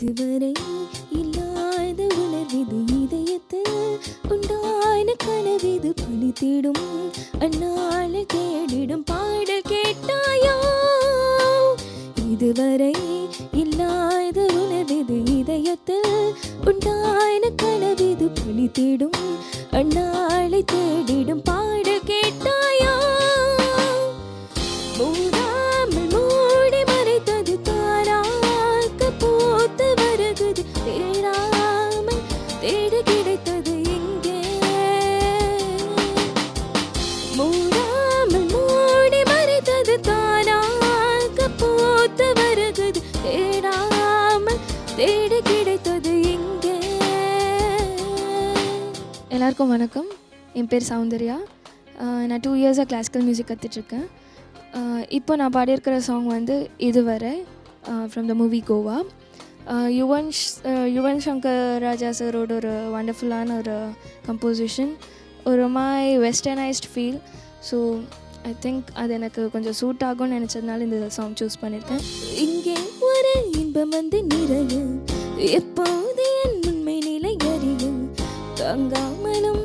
இதுவரை இல்லாத உணர்விது இதயத்தில் உண்டான கனவிது பணி தேடும் அந்நாளை தேடிடும் பாடல் கேட்டாயோ இதுவரை இல்லாத உணர்விது இதயத்தில் உண்டான கனவிது பணி தேடும் அந்நாளை தேடிடும் பாடல் கேட்டாயோ மூடாமல் மூடி மறைத்தது தாராக்க பூத்து வருகுது தேடாமல் தேடி கிடைத்தது இங்கே மூடாமல் மூடி மறைத்தது தாராக்க பூத்து வருகுது தேடாமல் தேடி கிடைத்தது இங்கே. எல்லாருக்கும் வணக்கம். என் பேர் சௌந்தர்யா. நான் 2 இயர்ஸாக கிளாசிக்கல் மியூசிக் கற்றுட்ருக்கேன். இப்போ நான் பாடியிருக்கிற சாங் வந்து இதுவரை from the movie Goa. Yuvan Shankar Raja சரோட ஒரு வண்டர்ஃபுல்லான ஒரு கம்போசிஷன், ஒரு மாதிரி westernised feel. So I think அது எனக்கு கொஞ்சம் சூட் ஆகும்னு நினச்சதுனால இந்த சாங் சூஸ் பண்ணியிருக்கேன். இங்கே ஒரு இன்பம் வந்து நிறைய எப்போது என் உண்மை நிலை அறியும் தங்காமலும்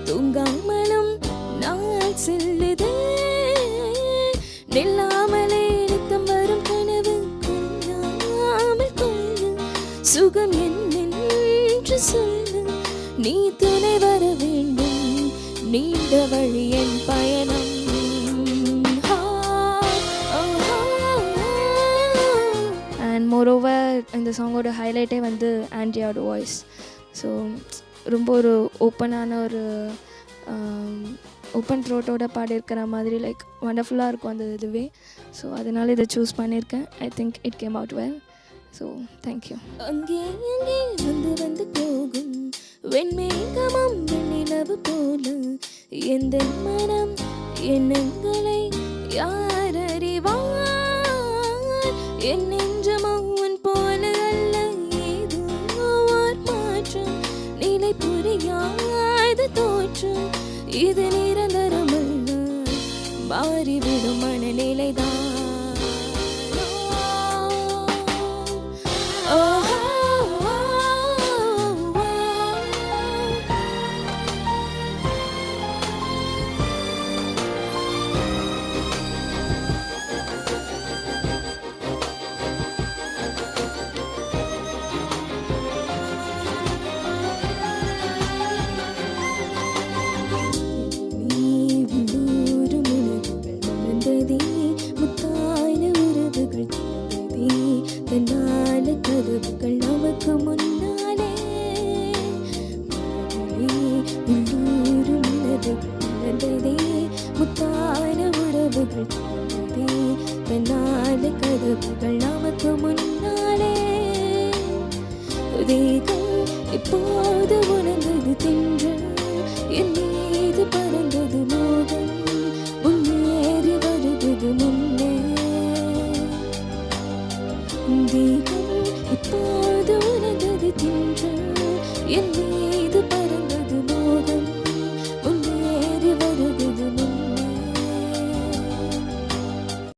தூங்காமலும் நாள் செல்லுதே நில்லாமலே நித்தம் வரும் கனவு கொள்ளாமல் கொள்ளு சுகம் என்னென்று சொல்லு நீ துணை வர வேண்டும் நீண்ட வழி என் பயணம். அண்ட் மோரோவர் இந்த சாங்கோட ஹைலைட்டே வந்து ஆண்ட்ரியாவோட வாய்ஸ். ஸோ ரொம்ப ஒரு ஓப்பனான ஒரு ஓப்பன் த்ரோட்டோட பாடியிருக்கிற மாதிரி லைக் வண்டர்ஃபுல்லாக இருக்கும் அந்த இதுவே. ஸோ அதனால் இதை சூஸ் பண்ணியிருக்கேன். I think it came out well. So thank you. அங்கே அங்கே வந்து வந்து போகும் வெண்மேகமும் வெண்ணிலவு போல எந்த மனம் எண்ணங்களை யார் அறிவார் என் நெஞ்சமும் உன் போல அல்ல ஏதோ ஓர் மாற்றம் நிலை புரியாத தோற்றம் இது நிரந்தரமல்ல மாறிவிடும் மனநிலைதான். கதவுகள் நமக்கு முன்னாலே உள்ளதே முத்தான உறவுகள் தன்னால கதவுகள் நமக்கு முன்னாலே தேகம் இப்போது உணர்ந்தது தென்றல் என் மீது பறந்தது மோகம் முன்னேறி வருவது முன்னே தேகம் இப்போது உனது தின்று என்